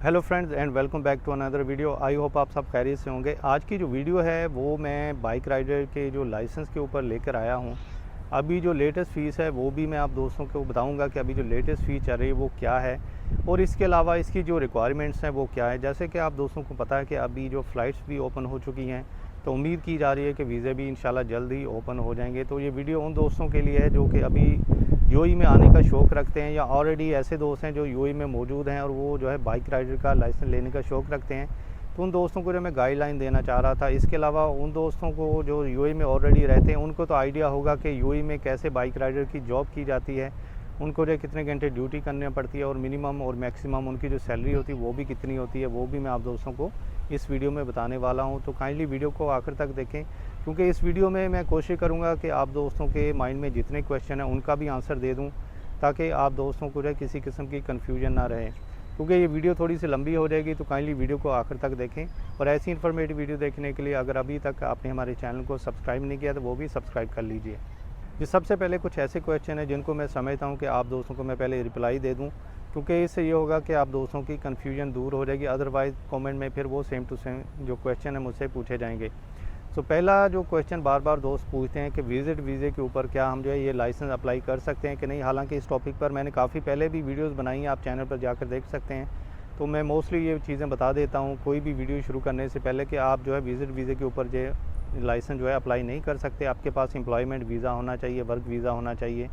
Hello friends and welcome back to another video. I hope आप सब खैरियत से होंगे। आज की जो वीडियो है वो मैं बाइक राइडर के जो लाइसेंस के ऊपर लेकर आया हूँ। अभी जो लेटेस्ट फ़ीस है वो भी मैं आप दोस्तों को बताऊंगा कि अभी जो लेटेस्ट फ़ीस चल रही है वो क्या है और इसके अलावा इसकी जो रिक्वायरमेंट्स हैं वो क्या है। जैसे कि आप दोस्तों को पता है कि अभी जो फ़्लाइट्स भी ओपन हो चुकी हैं, तो उम्मीद की जा रही है कि वीज़े भी इंशाल्लाह जल्द ही ओपन हो जाएंगे। तो ये वीडियो उन दोस्तों के लिए है जो कि अभी यूएई में आने का शौक़ रखते हैं या ऑलरेडी ऐसे दोस्त हैं जो यूएई में मौजूद हैं और वो जो है बाइक राइडर का लाइसेंस लेने का शौक़ रखते हैं। तो उन दोस्तों को जो मैं गाइडलाइन देना चाह रहा था। इसके अलावा उन दोस्तों को जो यूएई में ऑलरेडी रहते हैं उनको तो आइडिया होगा कि यूएई में कैसे बाइक राइडर की जॉब की जाती है, उनको जो कितने घंटे ड्यूटी करनी पड़ती है और मिनिमम और मैक्सिमम उनकी जो सैलरी होती है वो भी कितनी होती है, वो भी मैं आप दोस्तों को इस वीडियो में बताने वाला हूं। तो काइंडली वीडियो को आखिर तक देखें, क्योंकि इस वीडियो में मैं कोशिश करूंगा कि आप दोस्तों के माइंड में जितने क्वेश्चन हैं उनका भी आंसर दे दूं, ताकि आप दोस्तों को जो किसी किस्म की कन्फ्यूजन ना रहे। क्योंकि ये वीडियो थोड़ी सी लंबी हो जाएगी, तो काइंडली वीडियो को आखिर तक देखें। और ऐसी इन्फॉर्मेटिव वीडियो देखने के लिए अगर अभी तक आपने हमारे चैनल को सब्सक्राइब नहीं किया तो वो भी सब्सक्राइब कर लीजिए। जी, सबसे पहले कुछ ऐसे क्वेश्चन हैं जिनको मैं समझता हूँ कि आप दोस्तों को मैं पहले रिप्लाई दे दूँ, क्योंकि इससे ये होगा कि आप दोस्तों की कन्फ्यूजन दूर हो जाएगी। अदरवाइज़ कमेंट में फिर वो सेम टू सेम जो क्वेश्चन है मुझसे पूछे जाएंगे। तो पहला जो क्वेश्चन बार बार दोस्त पूछते हैं कि विज़िट वीज़े के ऊपर क्या हम जो है ये लाइसेंस अप्लाई कर सकते हैं कि नहीं। हालांकि इस टॉपिक पर मैंने काफ़ी पहले भी वीडियोस बनाई हैं, आप चैनल पर जाकर देख सकते हैं। तो मैं मोस्टली ये चीज़ें बता देता हूँ कोई भी वीडियो शुरू करने से पहले कि आप जो है विज़िट वीज़े के ऊपर जो लाइसेंस जो है अप्लाई नहीं कर सकते। आपके पास एम्प्लॉयमेंट वीज़ा होना चाहिए, वर्क वीज़ा होना चाहिए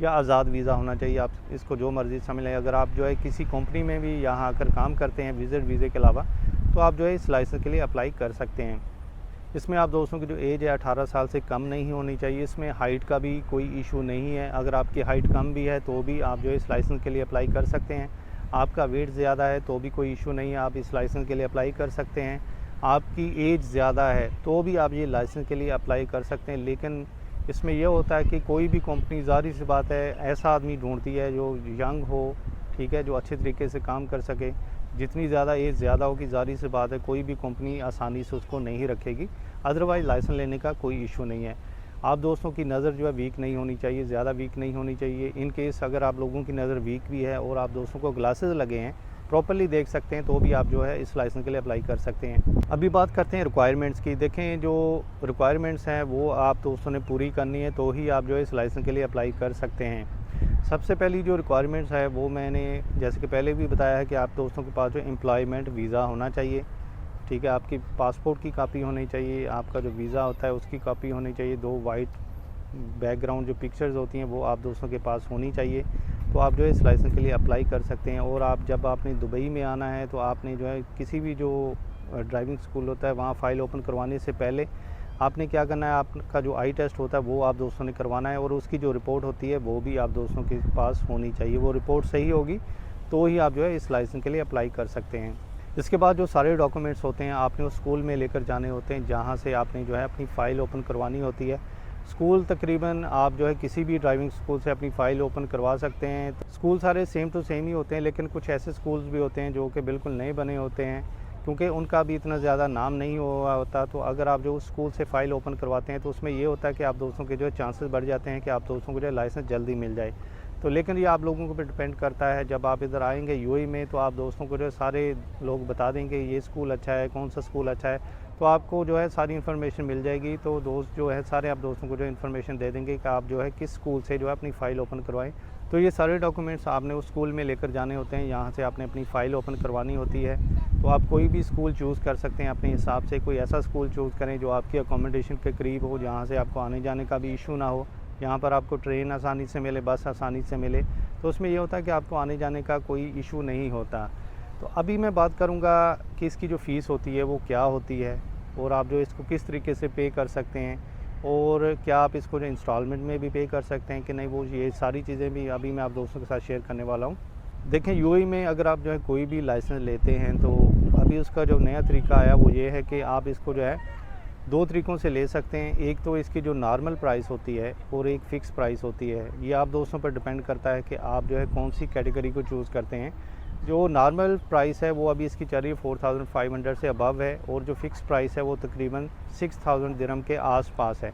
या आज़ाद वीज़ा होना चाहिए। आप इसको जो मर्ज़ी समझ लें। अगर आप जो है किसी कंपनी में भी यहाँ आकर काम करते हैं विज़िट वीज़े के अलावा, तो आप जो है इस लाइसेंस के लिए अप्लाई कर सकते हैं। इसमें आप दोस्तों की जो एज है 18 साल से कम नहीं होनी चाहिए। इसमें हाइट का भी कोई इशू नहीं है। अगर आपकी हाइट कम भी है तो भी आप जो है इस लाइसेंस के लिए अप्लाई कर सकते हैं। आपका वेट ज़्यादा है तो भी कोई इशू नहीं है, आप इस लाइसेंस के लिए अप्लाई कर सकते हैं। आपकी एज ज़्यादा है तो भी आप ये लाइसेंस के लिए अप्लाई कर सकते हैं। लेकिन इसमें यह होता है कि कोई भी कंपनी ज़ाहिर सी बात है ऐसा आदमी ढूंढती है जो यंग हो, ठीक है, जो अच्छे तरीके से काम कर सके। जितनी ज़्यादा एज ज़्यादा होगी ज़ाहिर सी बात है कोई भी कंपनी आसानी से उसको नहीं रखेगी। अदरवाइज़ लाइसेंस लेने का कोई इशू नहीं है। आप दोस्तों की नज़र जो है वीक नहीं होनी चाहिए, ज़्यादा वीक नहीं होनी चाहिए। इन केस अगर आप लोगों की नज़र वीक भी है और आप दोस्तों को ग्लासेस लगे हैं, प्रॉपर्ली देख सकते हैं, तो भी आप जो है इस लाइसेंस के लिए अप्लाई कर सकते हैं। अभी बात करते हैं रिक्वायरमेंट्स की। देखें, जो रिक्वायरमेंट्स हैं वो आप दोस्तों ने पूरी करनी है तो ही आप जो है इस लाइसेंस के लिए अप्लाई कर सकते हैं। सबसे पहली जो रिक्वायरमेंट्स है वो मैंने जैसे कि पहले भी बताया है कि आप दोस्तों के पास जो एम्प्लॉयमेंट वीज़ा होना चाहिए, ठीक है। आपकी पासपोर्ट की कॉपी होनी चाहिए, आपका जो वीज़ा होता है उसकी कॉपी होनी चाहिए। 2 वाइट बैकग्राउंड जो पिक्चर्स होती हैं वो आप दोस्तों के पास होनी चाहिए, तो आप जो है इस लाइसेंस के लिए अप्लाई कर सकते हैं। और आप जब आपने दुबई में आना है तो आपने जो है किसी भी जो ड्राइविंग स्कूल होता है वहाँ फ़ाइल ओपन करवाने से पहले आपने क्या करना है, आपका जो आई टेस्ट होता है वो आप दोस्तों ने करवाना है और उसकी जो रिपोर्ट होती है वो भी आप दोस्तों के पास होनी चाहिए। वो रिपोर्ट सही होगी तो ही आप जो है इस लाइसेंस के लिए अप्लाई कर सकते हैं। इसके बाद जो सारे डॉक्यूमेंट्स होते हैं आपने उस स्कूल में लेकर जाने होते हैं जहाँ से आपने जो है अपनी फ़ाइल ओपन करवानी होती है। स्कूल तकरीबन आप जो है किसी भी ड्राइविंग स्कूल से अपनी फ़ाइल ओपन करवा सकते हैं। स्कूल सारे सेम टू सेम ही होते हैं, लेकिन कुछ ऐसे स्कूल्स भी होते हैं जो कि बिल्कुल नए बने होते हैं, क्योंकि उनका भी इतना ज़्यादा नाम नहीं हुआ होता। तो अगर आप जो उस स्कूल से फ़ाइल ओपन करवाते हैं तो उसमें ये होता है कि आप दोस्तों के जो है चांसेस बढ़ जाते हैं कि आप दोस्तों को जो है लाइसेंस जल्दी मिल जाए। तो लेकिन ये आप लोगों को डिपेंड करता है। जब आप इधर आएंगे यूएई में तो आप दोस्तों को जो है सारे लोग बता देंगे ये स्कूल अच्छा है, कौन सा स्कूल अच्छा है, तो आपको जो है सारी इन्फॉर्मेशन मिल जाएगी। तो दोस्त जो है सारे आप दोस्तों को जो इन्फॉर्मेशन दे देंगे कि आप जो है किस स्कूल से जो है अपनी फ़ाइल ओपन करवाएं। तो ये सारे डॉक्यूमेंट्स आपने उस स्कूल में लेकर जाने होते हैं, यहाँ से आपने अपनी फ़ाइल ओपन करवानी होती है। तो आप कोई भी स्कूल चूज़ कर सकते हैं अपने हिसाब से। कोई ऐसा स्कूल चूज़ करें जो आपकी अकोमोडेशन के करीब हो, जहाँ से आपको आने जाने का भी इशू ना हो। यहाँ पर आपको ट्रेन आसानी से मिले, बस आसानी से मिले, तो उसमें ये होता है कि आपको आने जाने का कोई इशू नहीं होता। तो अभी मैं बात करूँगा कि इसकी जो फ़ीस होती है वो क्या होती है और आप जो इसको किस तरीके से पे कर सकते हैं और क्या आप इसको जो इंस्टॉलमेंट में भी पे कर सकते हैं कि नहीं, वो ये सारी चीज़ें भी अभी मैं आप दोस्तों के साथ शेयर करने वाला हूँ। देखें, यूएई में अगर आप जो है कोई भी लाइसेंस लेते हैं तो अभी उसका जो नया तरीका आया वो ये है कि आप इसको जो है 2 तरीक़ों से ले सकते हैं। एक तो इसकी जो नॉर्मल प्राइस होती है और एक फ़िक्स प्राइस होती है। ये आप दोस्तों पर डिपेंड करता है कि आप जो है कौन सी कैटेगरी को चूज़ करते हैं। जो नॉर्मल प्राइस है वो अभी इसकी चल रही है 4500 से अबव है और जो फ़िक्स प्राइस है वो तकरीबन 6000 दिरहम के आसपास है।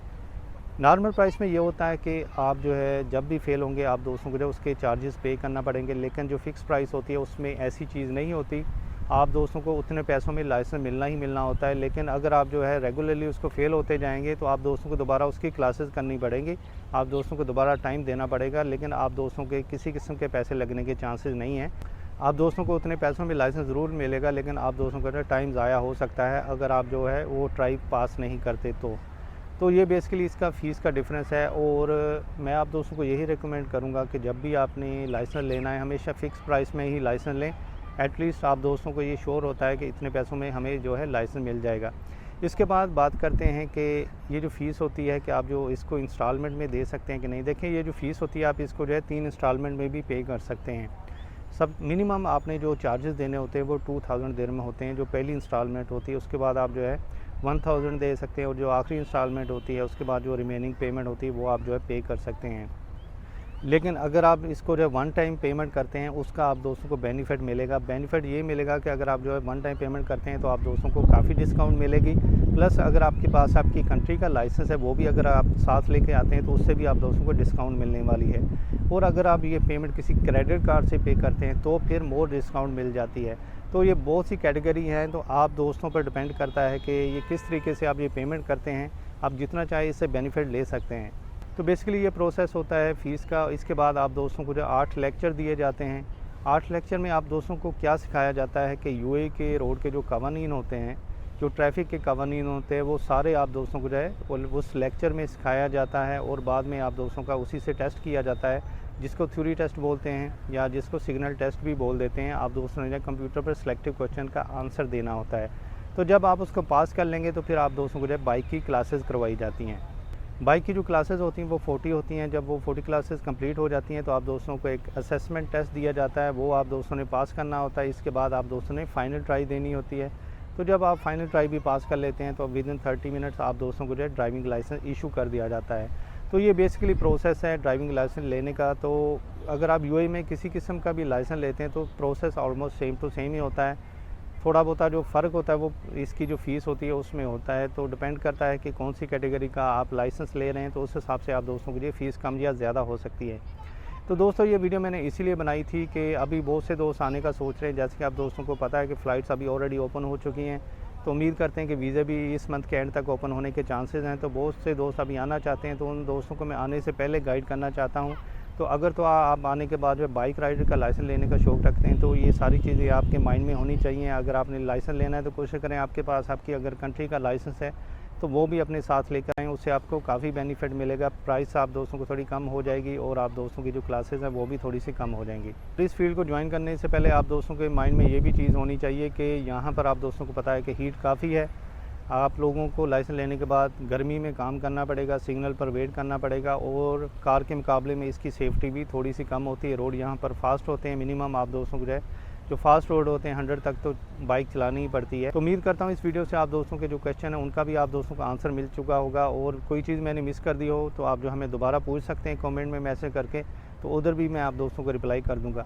नॉर्मल प्राइस में ये होता है कि आप जो है जब भी फ़ेल होंगे आप दोस्तों को जो उसके चार्जेस पे करना पड़ेंगे, लेकिन जो फ़िक्स प्राइस होती है उसमें ऐसी चीज़ नहीं होती। आप दोस्तों को उतने पैसों में लाइसेंस मिलना ही मिलना होता है। लेकिन अगर आप जो है रेगुलरली उसको फ़ेल होते जाएंगे तो आप दोस्तों को दोबारा उसकी क्लासेस करनी पड़ेंगी, आप दोस्तों को दोबारा टाइम देना पड़ेगा, लेकिन आप दोस्तों के किसी किस्म के पैसे लगने के चांसेस नहीं हैं। आप दोस्तों को उतने पैसों में लाइसेंस ज़रूर मिलेगा, लेकिन आप दोस्तों का टाइम ज़ाया हो सकता है अगर आप जो है वो ट्राई पास नहीं करते तो ये बेसिकली इसका फ़ीस का डिफरेंस है। और मैं आप दोस्तों को यही रिकमेंड करूँगा कि जब भी आपने लाइसेंस लेना है हमेशा फ़िक्स प्राइस में ही लाइसेंस लें। एटलीस्ट आप दोस्तों को ये श्योर होता है कि इतने पैसों में हमें जो है लाइसेंस मिल जाएगा। इसके बाद बात करते हैं कि ये जो फ़ीस होती है कि आप जो इसको इंस्टॉलमेंट में दे सकते हैं कि नहीं। देखें, ये जो फ़ीस होती है आप इसको जो है 3 इंस्टॉलमेंट में भी पे कर सकते हैं। सब मिनिमम आपने जो चार्जेस देने होते हैं वो 2000 दिरहम होते हैं, जो पहली इंस्टॉलमेंट होती है। उसके बाद आप जो है 1000 दे सकते हैं, और जो आखिरी इंस्टॉलमेंट होती है उसके बाद जो रिमेनिंग पेमेंट होती है वो आप जो है पे कर सकते हैं। लेकिन अगर आप इसको जो वन टाइम पेमेंट करते हैं उसका आप दोस्तों को बेनिफिट मिलेगा। बेनिफिट ये मिलेगा कि अगर आप जो है वन टाइम पेमेंट करते हैं तो आप दोस्तों को काफ़ी डिस्काउंट मिलेगी। प्लस अगर आपके पास आपकी कंट्री का लाइसेंस है वो भी अगर आप साथ लेके आते हैं तो उससे भी आप दोस्तों को डिस्काउंट मिलने वाली है। और अगर आप ये पेमेंट किसी क्रेडिट कार्ड से पे करते हैं तो फिर मोर डिस्काउंट मिल जाती है। तो ये बहुत सी कैटेगरी हैं, तो आप दोस्तों पर डिपेंड करता है कि ये किस तरीके से आप ये पेमेंट करते हैं। आप जितना चाहे इससे बेनिफिट ले सकते हैं। तो बेसिकली ये प्रोसेस होता है फ़ीस का। इसके बाद आप दोस्तों को जो 8 लेक्चर दिए जाते हैं। 8 लेक्चर में आप दोस्तों को क्या सिखाया जाता है कि यूएई के रोड के जो कवानीन होते हैं, जो ट्रैफिक के कवानीन होते हैं, वो सारे आप दोस्तों को जो है उस लेक्चर में सिखाया जाता है। और बाद में आप दोस्तों का उसी से टेस्ट किया जाता है, जिसको थ्योरी टेस्ट बोलते हैं या जिसको सिग्नल टेस्ट भी बोल देते हैं। आप दोस्तों ने कंप्यूटर पर सिलेक्टिव क्वेश्चन का आंसर देना होता है। तो जब आप उसको पास कर लेंगे तो फिर आप दोस्तों को जो है बाइक की क्लासेस करवाई जाती हैं। बाइक की जो क्लासेस होती हैं वो 40 होती हैं। जब वो 40 क्लासेस कंप्लीट हो जाती हैं तो आप दोस्तों को एक असेसमेंट टेस्ट दिया जाता है, वो आप दोस्तों ने पास करना होता है। इसके बाद आप दोस्तों ने फ़ाइनल ट्राई देनी होती है। तो जब आप फ़ाइनल ट्राई भी पास कर लेते हैं तो विदिन 30 मिनट्स आप दोस्तों को जो है ड्राइविंग लाइसेंस इशू कर दिया जाता है। तो ये बेसिकली प्रोसेस है ड्राइविंग लाइसेंस लेने का। तो अगर आप यूएई में किसी किस्म का भी लाइसेंस लेते हैं तो process almost same to same ही होता है। थोड़ा बहुत जो फ़र्क होता है वो इसकी जो फ़ीस होती है उसमें होता है। तो डिपेंड करता है कि कौन सी कैटेगरी का आप लाइसेंस ले रहे हैं, तो उस हिसाब से आप दोस्तों के लिए फ़ीस कम या ज़्यादा हो सकती है। तो दोस्तों ये वीडियो मैंने इसीलिए बनाई थी कि अभी बहुत से दोस्त आने का सोच रहे हैं। जैसे कि आप दोस्तों को पता है कि फ़्लाइट्स अभी ऑलरेडी ओपन हो चुकी हैं, तो उम्मीद करते हैं कि वीज़ा भी इस मंथ के एंड तक ओपन होने के चांसेस हैं। तो बहुत से दोस्त अभी आना चाहते हैं, तो उन दोस्तों को मैं आने से पहले गाइड करना चाहता हूँ। तो अगर तो आप आने के बाद जो बाइक राइडर का लाइसेंस लेने का शौक़ रखते हैं तो ये सारी चीज़ें आपके माइंड में होनी चाहिए। अगर आपने लाइसेंस लेना है तो कोशिश करें आपके पास आपकी अगर कंट्री का लाइसेंस है तो वो भी अपने साथ लेकर आएँ, उससे आपको काफ़ी बेनिफिट मिलेगा। प्राइस आप दोस्तों को थोड़ी कम हो जाएगी और आप दोस्तों की जो क्लासेस हैं वो भी थोड़ी सी कम हो जाएंगी। तो इस फील्ड को ज्वाइन करने से पहले आप दोस्तों के माइंड में ये भी चीज़ होनी चाहिए कि यहाँ पर आप दोस्तों को पता है कि हीट काफ़ी है। आप लोगों को लाइसेंस लेने के बाद गर्मी में काम करना पड़ेगा, सिग्नल पर वेट करना पड़ेगा, और कार के मुकाबले में इसकी सेफ्टी भी थोड़ी सी कम होती है। रोड यहाँ पर फास्ट होते हैं, मिनिमम आप दोस्तों को जो है जो फास्ट रोड होते हैं 100 तक तो बाइक चलानी ही पड़ती है। तो उम्मीद करता हूँ इस वीडियो से आप दोस्तों के जो क्वेश्चन है उनका भी आप दोस्तों का आंसर मिल चुका होगा। और कोई चीज़ मैंने मिस कर दी हो तो आप जो हमें दोबारा पूछ सकते हैं कमेंट में मैसेज करके, तो उधर भी मैं आप दोस्तों को रिप्लाई कर दूँगा।